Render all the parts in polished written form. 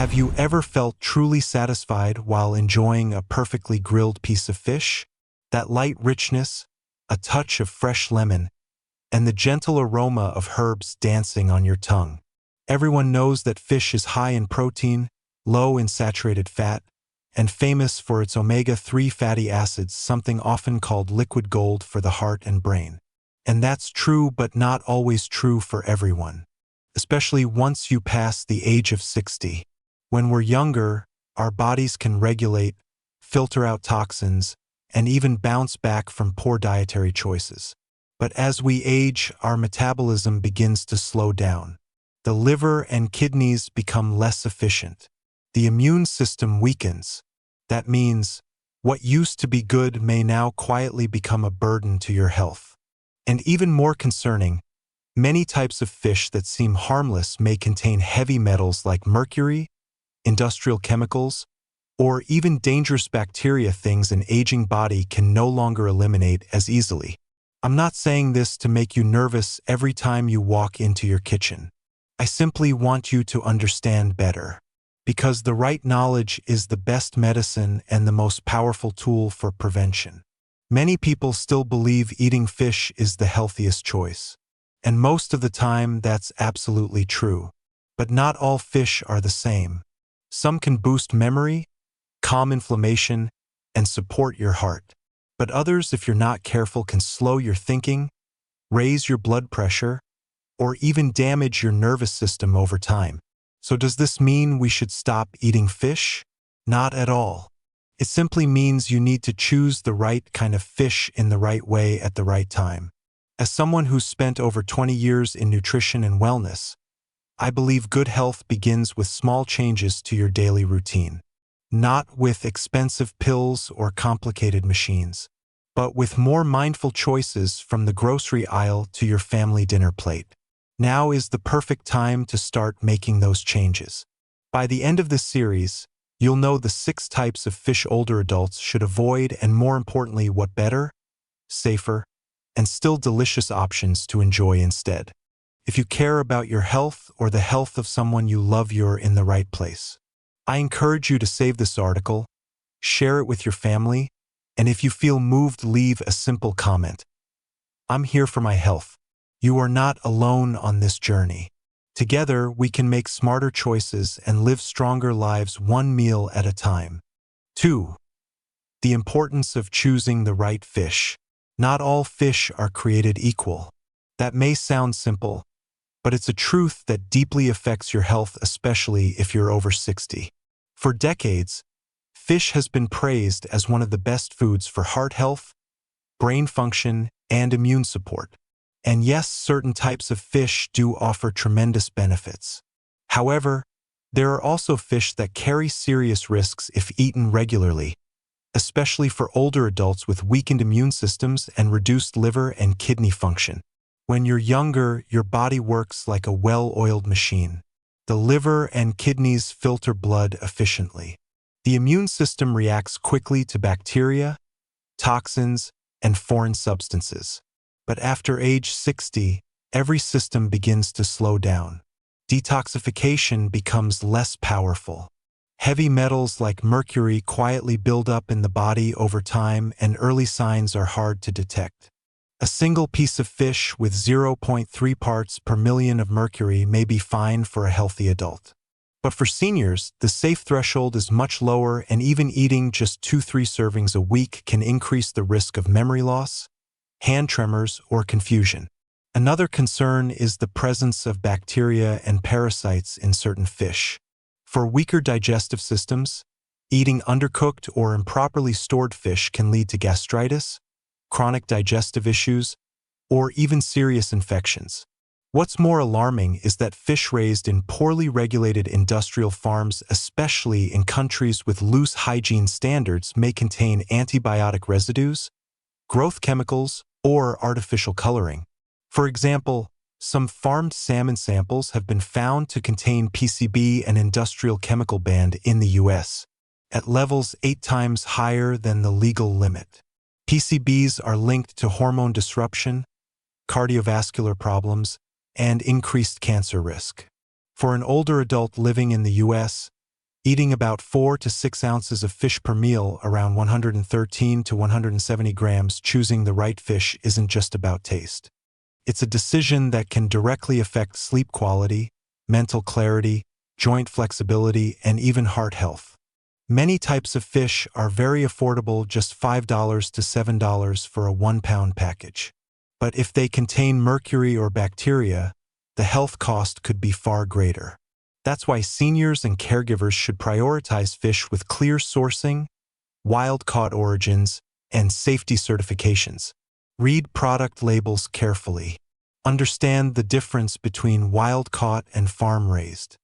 Have you ever felt truly satisfied while enjoying a perfectly grilled piece of fish? That light richness, a touch of fresh lemon, and the gentle aroma of herbs dancing on your tongue. Everyone knows that fish is high in protein, low in saturated fat, and famous for its omega-3 fatty acids, something often called liquid gold for the heart and brain. And that's true, but not always true for everyone, especially once you pass the age of 60. When we're younger, our bodies can regulate, filter out toxins, and even bounce back from poor dietary choices. But as we age, our metabolism begins to slow down. The liver and kidneys become less efficient. The immune system weakens. That means what used to be good may now quietly become a burden to your health. And even more concerning, many types of fish that seem harmless may contain heavy metals like mercury, industrial chemicals, or even dangerous bacteria things an aging body can no longer eliminate as easily. I'm not saying this to make you nervous every time you walk into your kitchen. I simply want you to understand better. Because the right knowledge is the best medicine and the most powerful tool for prevention. Many people still believe eating fish is the healthiest choice. And most of the time, that's absolutely true. But not all fish are the same. Some can boost memory, calm inflammation, and support your heart. But others, if you're not careful, can slow your thinking, raise your blood pressure, or even damage your nervous system over time. So does this mean we should stop eating fish? Not at all. It simply means you need to choose the right kind of fish in the right way at the right time. As someone who's spent over 20 years in nutrition and wellness, I believe good health begins with small changes to your daily routine. Not with expensive pills or complicated machines, but with more mindful choices from the grocery aisle to your family dinner plate. Now is the perfect time to start making those changes. By the end of this series, you'll know the 6 types of fish older adults should avoid, and more importantly, what better, safer, and still delicious options to enjoy instead. If you care about your health or the health of someone you love, you're in the right place. I encourage you to save this article, share it with your family, and if you feel moved, leave a simple comment. I'm here for my health. You are not alone on this journey. Together, we can make smarter choices and live stronger lives one meal at a time. 2. The importance of choosing the right fish. Not all fish are created equal. That may sound simple, but it's a truth that deeply affects your health, especially if you're over 60. For decades, fish has been praised as one of the best foods for heart health, brain function, and immune support. And yes, certain types of fish do offer tremendous benefits. However, there are also fish that carry serious risks if eaten regularly, especially for older adults with weakened immune systems and reduced liver and kidney function. When you're younger, your body works like a well-oiled machine. The liver and kidneys filter blood efficiently. The immune system reacts quickly to bacteria, toxins, and foreign substances. But after age 60, every system begins to slow down. Detoxification becomes less powerful. Heavy metals like mercury quietly build up in the body over time, and early signs are hard to detect. A single piece of fish with 0.3 parts per million of mercury may be fine for a healthy adult. But for seniors, the safe threshold is much lower, and even eating just 2-3 servings a week can increase the risk of memory loss, hand tremors, or confusion. Another concern is the presence of bacteria and parasites in certain fish. For weaker digestive systems, eating undercooked or improperly stored fish can lead to gastritis, chronic digestive issues, or even serious infections. What's more alarming is that fish raised in poorly regulated industrial farms, especially in countries with loose hygiene standards, may contain antibiotic residues, growth chemicals, or artificial coloring. For example, some farmed salmon samples have been found to contain PCB, an industrial chemical banned in the US, at levels 8 times higher than the legal limit. PCBs are linked to hormone disruption, cardiovascular problems, and increased cancer risk. For an older adult living in the US, Eating about 4 to 6 ounces of fish per meal, around 113 to 170 grams, choosing the right fish isn't just about taste. It's a decision that can directly affect sleep quality, mental clarity, joint flexibility, and even heart health. Many types of fish are very affordable, just $5 to $7 for a 1-pound package. But if they contain mercury or bacteria, the health cost could be far greater. That's why seniors and caregivers should prioritize fish with clear sourcing, wild-caught origins, and safety certifications. Read product labels carefully. Understand the difference between wild-caught and farm-raised.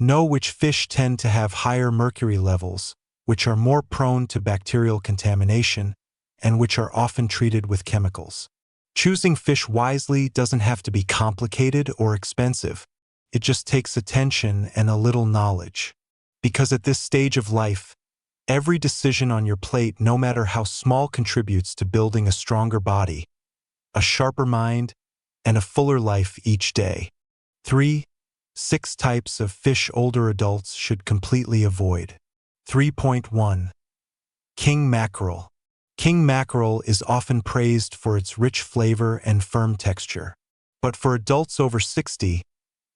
Know which fish tend to have higher mercury levels, which are more prone to bacterial contamination, and which are often treated with chemicals. Choosing fish wisely doesn't have to be complicated or expensive. It just takes attention and a little knowledge. Because at this stage of life, every decision on your plate, no matter how small, contributes to building a stronger body, a sharper mind, and a fuller life each day. 3. 6 types of fish older adults should completely avoid. 3.1. King mackerel. King mackerel is often praised for its rich flavor and firm texture. But for adults over 60,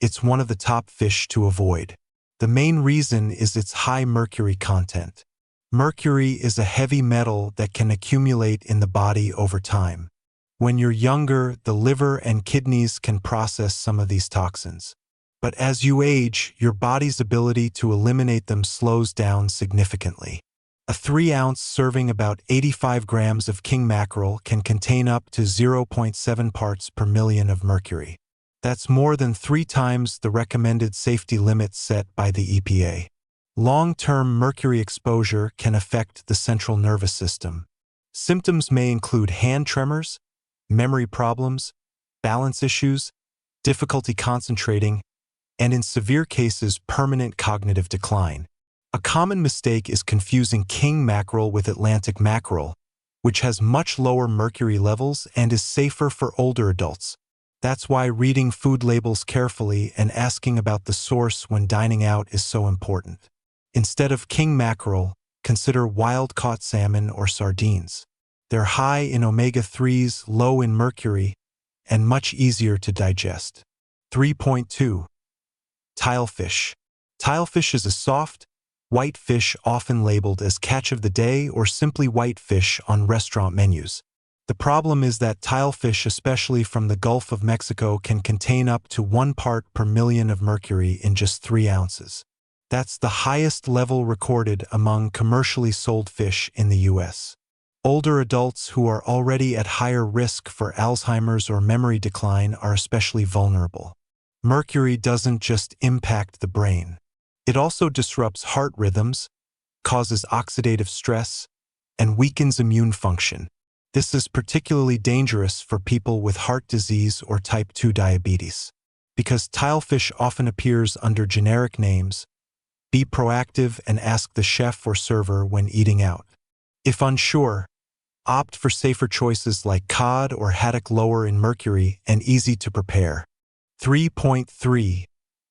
it's one of the top fish to avoid. The main reason is its high mercury content. Mercury is a heavy metal that can accumulate in the body over time. When you're younger, the liver and kidneys can process some of these toxins. But as you age, your body's ability to eliminate them slows down significantly. A 3-ounce serving, about 85 grams of king mackerel, can contain up to 0.7 parts per million of mercury. That's more than 3 times the recommended safety limit set by the EPA. Long-term mercury exposure can affect the central nervous system. Symptoms may include hand tremors, memory problems, balance issues, difficulty concentrating, and in severe cases, permanent cognitive decline. A common mistake is confusing king mackerel with Atlantic mackerel, which has much lower mercury levels and is safer for older adults. That's why reading food labels carefully and asking about the source when dining out is so important. Instead of king mackerel, consider wild-caught salmon or sardines. They're high in omega-3s, low in mercury, and much easier to digest. 3.2. Tilefish. Tilefish is a soft, white fish often labeled as catch of the day or simply white fish on restaurant menus. The problem is that tilefish, especially from the Gulf of Mexico, can contain up to 1 part per million of mercury in just 3 ounces. That's the highest level recorded among commercially sold fish in the U.S. Older adults who are already at higher risk for Alzheimer's or memory decline are especially vulnerable. Mercury doesn't just impact the brain. It also disrupts heart rhythms, causes oxidative stress, and weakens immune function. This is particularly dangerous for people with heart disease or type 2 diabetes. Because tilefish often appears under generic names, be proactive and ask the chef or server when eating out. If unsure, opt for safer choices like cod or haddock, lower in mercury and easy to prepare. 3.3.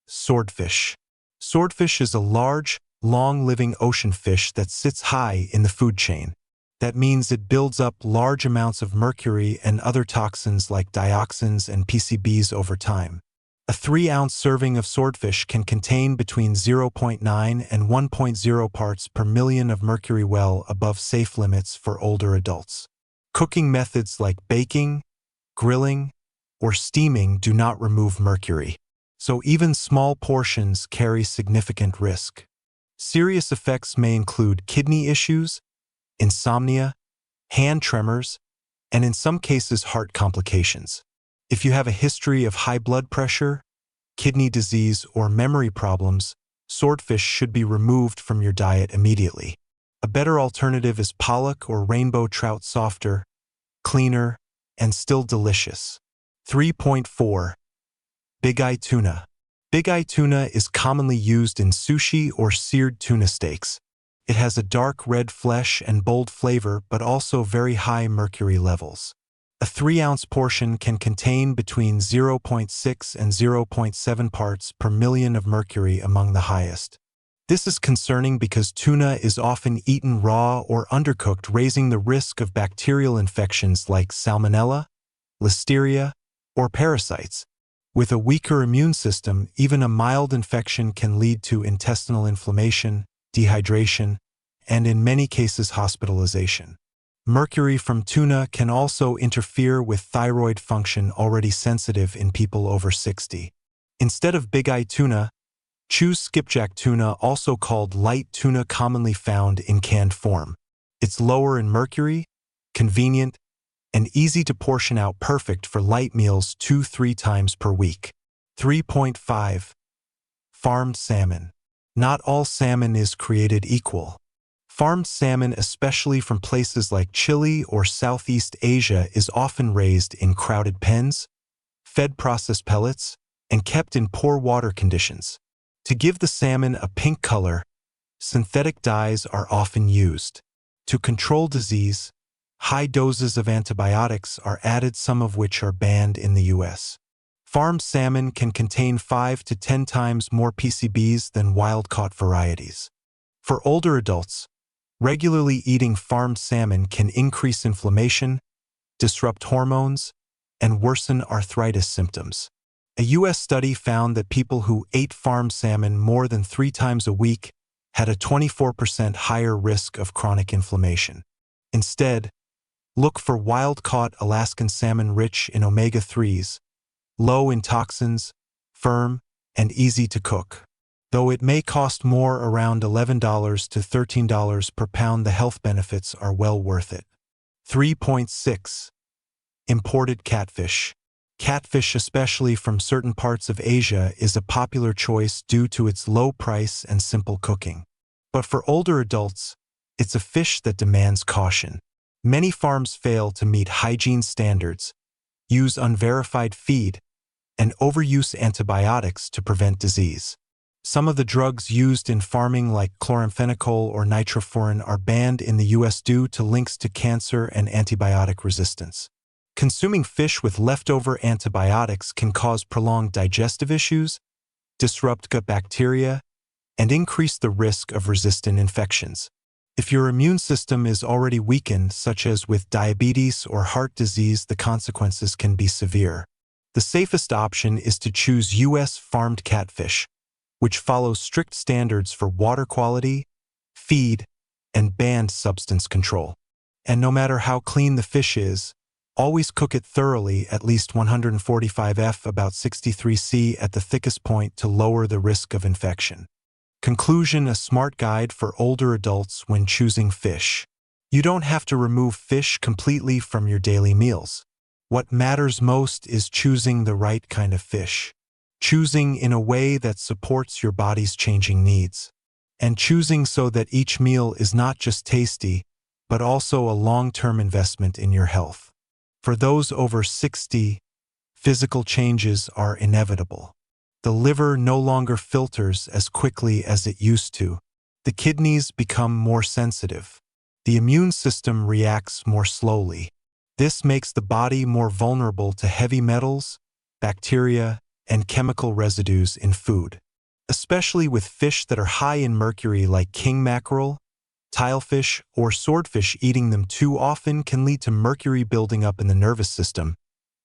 Swordfish. Swordfish is a large, long-living ocean fish that sits high in the food chain. That means it builds up large amounts of mercury and other toxins like dioxins and PCBs over time. A 3-ounce serving of swordfish can contain between 0.9 and 1.0 parts per million of mercury, well above safe limits for older adults. Cooking methods like baking, grilling, or steaming do not remove mercury, so even small portions carry significant risk. Serious effects may include kidney issues, insomnia, hand tremors, and in some cases heart complications. If you have a history of high blood pressure, kidney disease, or memory problems, swordfish should be removed from your diet immediately. A better alternative is pollock or rainbow trout, softer, cleaner, and still delicious. 3.4. Big eye tuna. Big eye tuna is commonly used in sushi or seared tuna steaks. It has a dark red flesh and bold flavor, but also very high mercury levels. A 3-ounce portion can contain between 0.6 and 0.7 parts per million of mercury, among the highest. This is concerning because tuna is often eaten raw or undercooked, raising the risk of bacterial infections like salmonella, listeria, or parasites. With a weaker immune system, even a mild infection can lead to intestinal inflammation, dehydration, and in many cases hospitalization. Mercury from tuna can also interfere with thyroid function already sensitive in people over 60. Instead of big eye tuna, choose skipjack tuna, also called light tuna, commonly found in canned form. It's lower in mercury, convenient, and easy to portion out, perfect for light meals 2-3 times per week. 3.5. Farmed salmon. Not all salmon is created equal. Farmed salmon, especially from places like Chile or Southeast Asia, is often raised in crowded pens, fed processed pellets, and kept in poor water conditions. To give the salmon a pink color, synthetic dyes are often used. To control disease, high doses of antibiotics are added, some of which are banned in the U.S. Farmed salmon can contain 5 to 10 times more PCBs than wild-caught varieties. For older adults, regularly eating farmed salmon can increase inflammation, disrupt hormones, and worsen arthritis symptoms. A U.S. study found that people who ate farmed salmon more than 3 times a week had a 24% higher risk of chronic inflammation. Instead, look for wild-caught Alaskan salmon rich in omega-3s, low in toxins, firm, and easy to cook. Though it may cost more, around $11 to $13 per pound, the health benefits are well worth it. 3.6. Imported catfish. Catfish, especially from certain parts of Asia, is a popular choice due to its low price and simple cooking. But for older adults, it's a fish that demands caution. Many farms fail to meet hygiene standards, use unverified feed, and overuse antibiotics to prevent disease. Some of the drugs used in farming, like chloramphenicol or nitrofuran, are banned in the U.S. due to links to cancer and antibiotic resistance. Consuming fish with leftover antibiotics can cause prolonged digestive issues, disrupt gut bacteria, and increase the risk of resistant infections. If your immune system is already weakened, such as with diabetes or heart disease, the consequences can be severe. The safest option is to choose U.S. farmed catfish, which follows strict standards for water quality, feed, and banned substance control. And no matter how clean the fish is, always cook it thoroughly, at least 145 F, about 63 C at the thickest point, to lower the risk of infection. Conclusion: a smart guide for older adults when choosing fish. You don't have to remove fish completely from your daily meals. What matters most is choosing the right kind of fish, choosing in a way that supports your body's changing needs, and choosing so that each meal is not just tasty, but also a long-term investment in your health. For those over 60, physical changes are inevitable. The liver no longer filters as quickly as it used to. The kidneys become more sensitive. The immune system reacts more slowly. This makes the body more vulnerable to heavy metals, bacteria, and chemical residues in food. Especially with fish that are high in mercury, like king mackerel, tilefish, or swordfish, eating them too often can lead to mercury building up in the nervous system,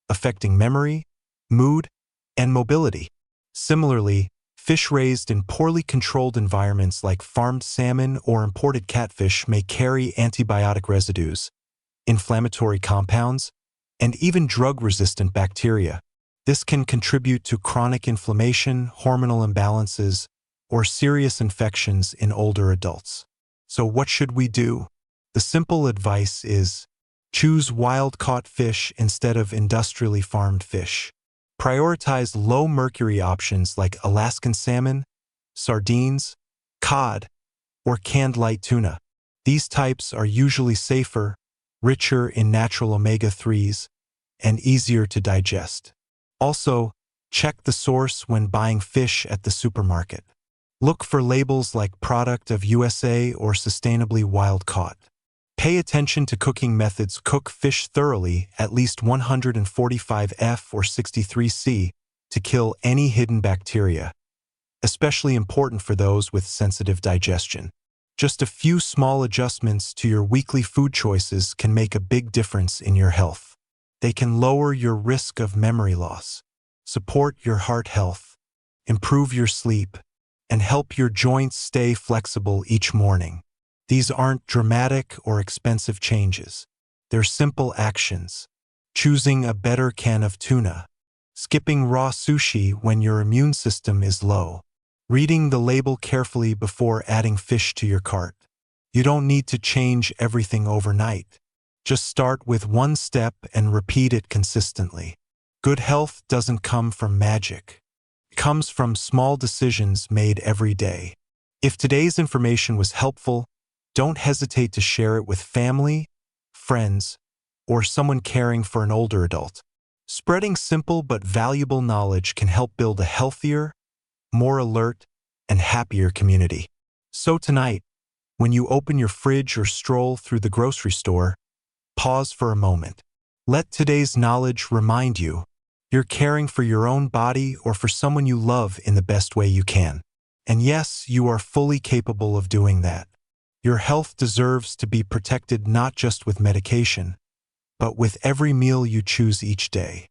affecting memory, mood, and mobility. Similarly, fish raised in poorly controlled environments like farmed salmon or imported catfish may carry antibiotic residues, inflammatory compounds, and even drug-resistant bacteria. This can contribute to chronic inflammation, hormonal imbalances, or serious infections in older adults. So what should we do? The simple advice is: choose wild-caught fish instead of industrially farmed fish. Prioritize low-mercury options like Alaskan salmon, sardines, cod, or canned light tuna. These types are usually safer, richer in natural omega-3s, and easier to digest. Also, check the source when buying fish at the supermarket. Look for labels like Product of USA or Sustainably Wild Caught. Pay attention to cooking methods. Cook fish thoroughly, at least 145 F or 63 C, to kill any hidden bacteria. especially important for those with sensitive digestion. Just a few small adjustments to your weekly food choices can make a big difference in your health. They can lower your risk of memory loss, support your heart health, improve your sleep, and help your joints stay flexible each morning. These aren't dramatic or expensive changes. They're simple actions. Choosing a better can of tuna, skipping raw sushi when your immune system is low, reading the label carefully before adding fish to your cart. You don't need to change everything overnight. Just start with one step and repeat it consistently. Good health doesn't come from magic. It comes from small decisions made every day. If today's information was helpful, don't hesitate to share it with family, friends, or someone caring for an older adult. Spreading simple but valuable knowledge can help build a healthier, more alert, and happier community. So tonight, when you open your fridge or stroll through the grocery store, pause for a moment. Let today's knowledge remind you you're caring for your own body or for someone you love in the best way you can. And yes, you are fully capable of doing that. Your health deserves to be protected not just with medication, but with every meal you choose each day.